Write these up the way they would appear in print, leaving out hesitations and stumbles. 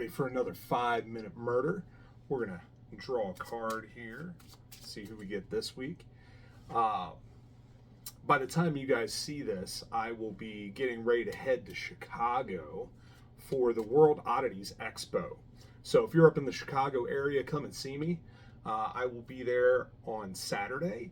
ready for another 5-minute murder. We're going to draw a card here, see who we get this week. By the time you guys see this, I will be getting ready to head to Chicago for the World Oddities Expo. So if you're up in the Chicago area, come and see me. I will be there on Saturday,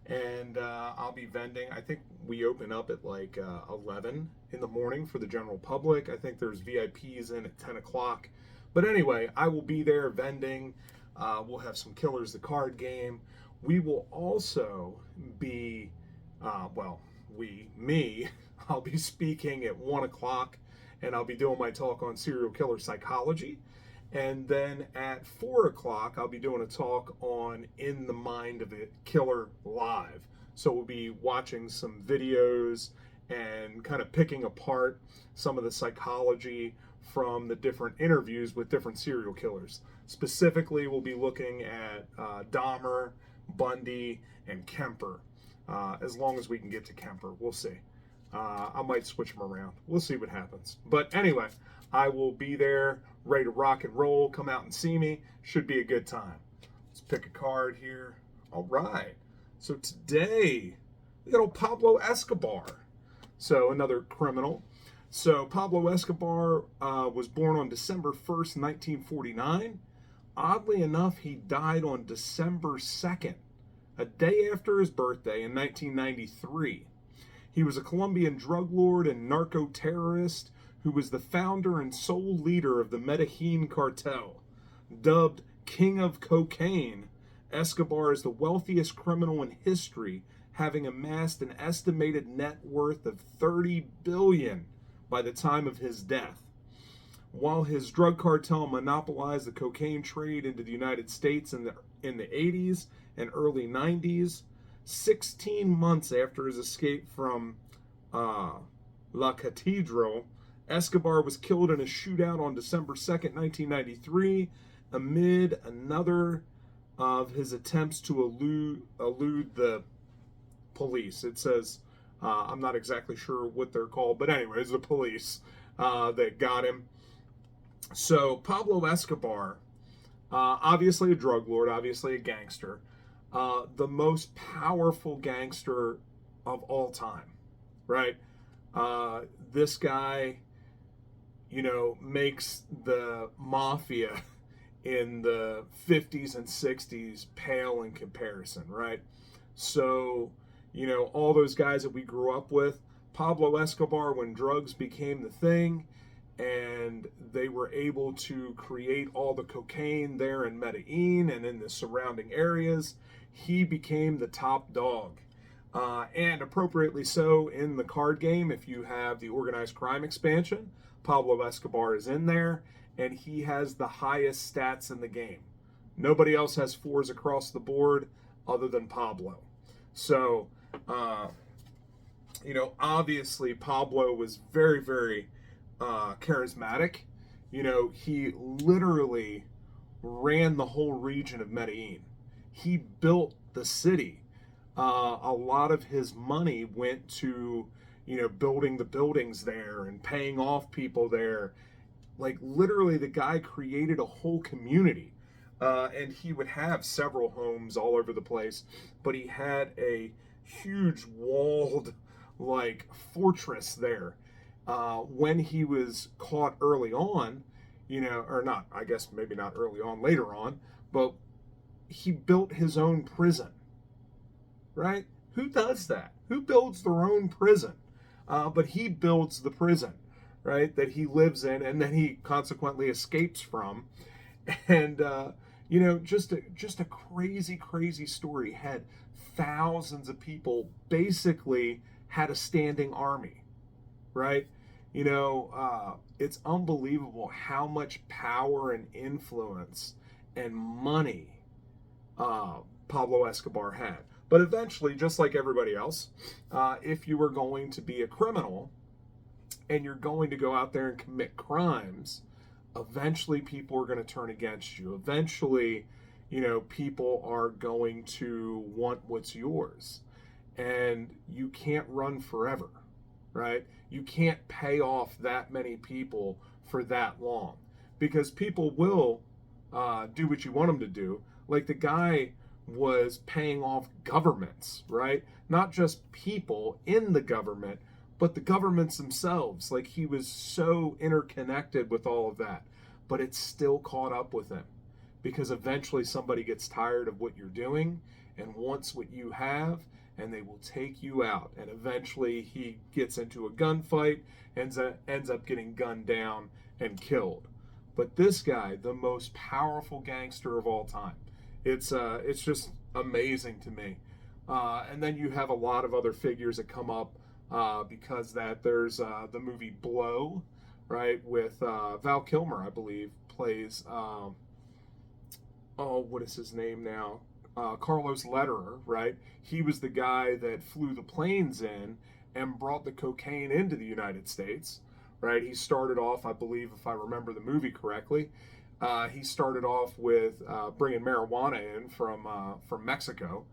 and I'll be vending. I think we open up at like 11 in the morning for the general public. I think there's VIPs in at 10 o'clock. But anyway, I will be there vending. We'll have some Killers the card game. We will also be, I'll be speaking at 1 o'clock, and I'll be doing my talk on serial killer psychology. And then at 4 o'clock, I'll be doing a talk on In the Mind of the Killer Live. So we'll be watching some videos and kind of picking apart some of the psychology from the different interviews with different serial killers. Specifically, we'll be looking at Dahmer, Bundy, and Kemper. As long as we can get to Kemper, we'll see. I might switch them around. We'll see what happens. But anyway, I will be there, ready to rock and roll. Come out and see me. Should be a good time. Let's pick a card here. All right. So today, we got old Pablo Escobar. So another criminal. So Pablo Escobar was born on December 1st, 1949. Oddly enough, he died on December 2nd, a day after his birthday in 1993. He was a Colombian drug lord and narco-terrorist who was the founder and sole leader of the Medellin cartel. Dubbed King of Cocaine, Escobar is the wealthiest criminal in history, having amassed an estimated net worth of $30 billion by the time of his death. While his drug cartel monopolized the cocaine trade into the United States in the 80s and early 90s, 16 months after his escape from La Cathedral, Escobar was killed in a shootout on December 2nd, 1993, amid another of his attempts to elude the police. It says, I'm not exactly sure what they're called, but anyways, the police that got him. So Pablo Escobar, obviously a drug lord, obviously a gangster, the most powerful gangster of all time, right? This guy, makes the mafia in the 50s and 60s pale in comparison, right? So, all those guys that we grew up with, Pablo Escobar, when drugs became the thing and they were able to create all the cocaine there in Medellin and in the surrounding areas, he became the top dog. And appropriately so in the card game, if you have the organized crime expansion, Pablo Escobar is in there, and he has the highest stats in the game. Nobody else has 4s across the board other than Pablo. So, obviously Pablo was very, very charismatic. He literally ran the whole region of Medellin. He built the city. A lot of his money went to, building the buildings there and paying off people there. Like, literally, the guy created a whole community. And he would have several homes all over the place, but he had a huge walled, fortress there. When he was caught early on, or not, I guess maybe not early on, later on, but he built his own prison, right? Who does that? Who builds their own prison? But he builds the prison, right, that he lives in and that he consequently escapes from. And, just a crazy, crazy story. Had thousands of people, basically had a standing army, right? It's unbelievable how much power and influence and money Pablo Escobar had. But eventually, just like everybody else, if you were going to be a criminal and you're going to go out there and commit crimes, eventually people are going to turn against you. Eventually, people are going to want what's yours. And you can't run forever, right? You can't pay off that many people for that long. because people will do what you want them to do. Like the guy was paying off governments, right? Not just people in the government, but the governments themselves. Like he was so interconnected with all of that, but it's still caught up with him because eventually somebody gets tired of what you're doing and wants what you have, and they will take you out. And eventually he gets into a gunfight, ends up getting gunned down and killed. But this guy, the most powerful gangster of all time, it's just amazing to me. And then you have a lot of other figures that come up because that there's the movie Blow, right, with Val Kilmer, I believe, plays what is his name now? Carlos Lederer, right? He was the guy that flew the planes in and brought the cocaine into the United States, right? He started off, I believe, if I remember the movie correctly, he started off with bringing marijuana in from Mexico,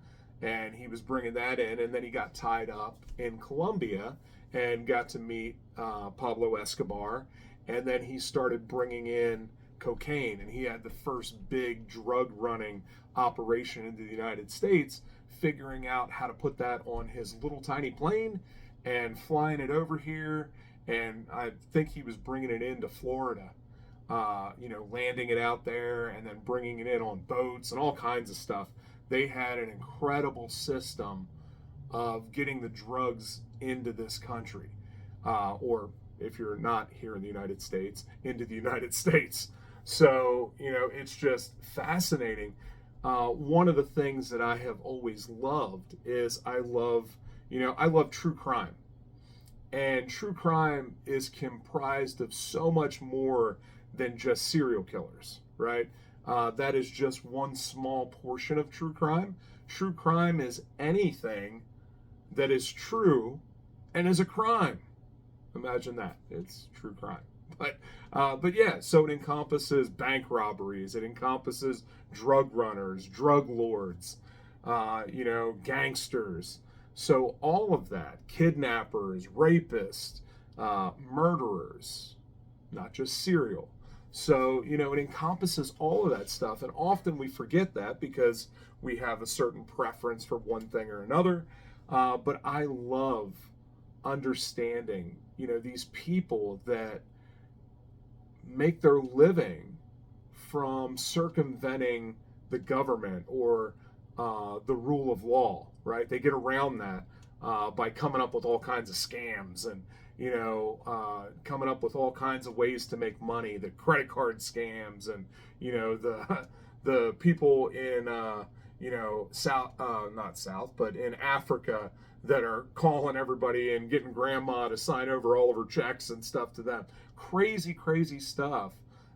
and he was bringing that in, and then he got tied up in Colombia and got to meet Pablo Escobar, and then he started bringing in cocaine, and he had the first big drug running operation into the United States, figuring out how to put that on his little tiny plane and flying it over here, and I think he was bringing it into Florida, landing it out there and then bringing it in on boats and all kinds of stuff. They had an incredible system of getting the drugs into this country, or if you're not here in the United States, into the United States. So, it's just fascinating. One of the things that I have always loved is I love true crime. And true crime is comprised of so much more than just serial killers, right? That is just one small portion of true crime. True crime is anything that is true and is a crime. Imagine that. It's true crime. But yeah, so it encompasses bank robberies. It encompasses drug runners, drug lords, gangsters. So all of that, kidnappers, rapists, murderers, not just serial. So, it encompasses all of that stuff. And often we forget that because we have a certain preference for one thing or another. But I love understanding, these people that make their living from circumventing the government or the rule of law, right? They get around that by coming up with all kinds of scams and, coming up with all kinds of ways to make money, the credit card scams and, the people in, not South, but in Africa that are calling everybody and getting grandma to sign over all of her checks and stuff to them. Crazy, crazy stuff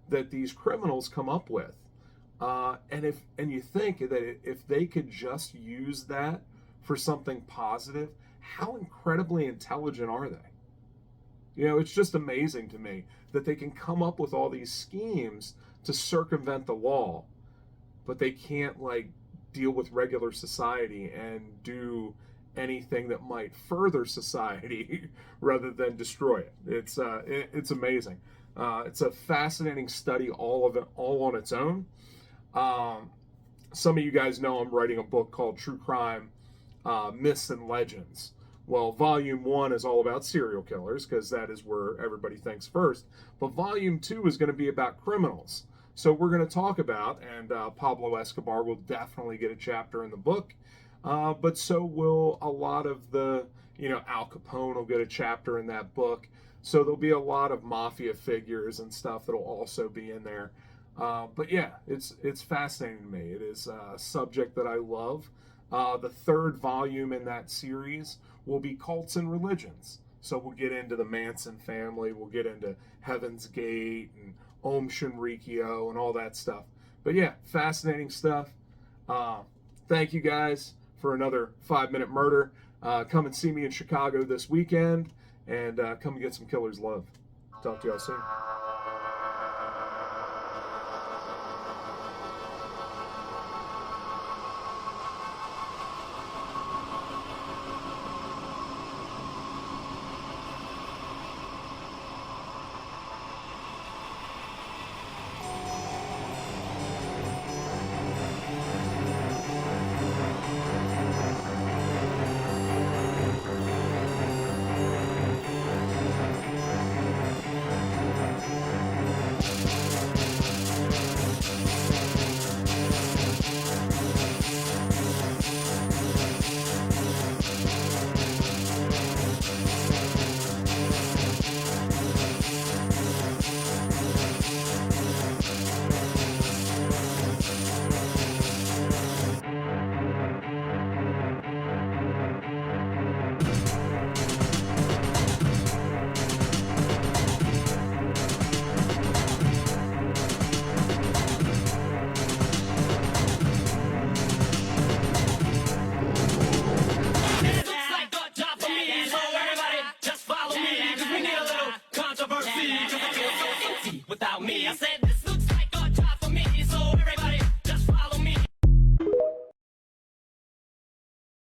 that these criminals come up with. And you think that if they could just use that for something positive, how incredibly intelligent are they? It's just amazing to me that they can come up with all these schemes to circumvent the law, but they can't deal with regular society and do anything that might further society rather than destroy it. It's amazing. It's a fascinating study, all of it, all on its own. Some of you guys know I'm writing a book called True Crime Myths and Legends. Well, Volume 1 is all about serial killers because that is where everybody thinks first. But Volume 2 is going to be about criminals. So we're going to talk about, and Pablo Escobar will definitely get a chapter in the book, but so will a lot of the, Al Capone will get a chapter in that book. So there'll be a lot of mafia figures and stuff that'll also be in there. But yeah, it's fascinating to me. It is a subject that I love. The third volume in that series will be cults and religions. So we'll get into the Manson family, we'll get into Heaven's Gate and Om Shinrikyo and all that stuff. But yeah, fascinating stuff. Thank you guys for another 5-Minute Murder. Come and see me in Chicago this weekend, and come and get some killer's love. Talk to y'all soon.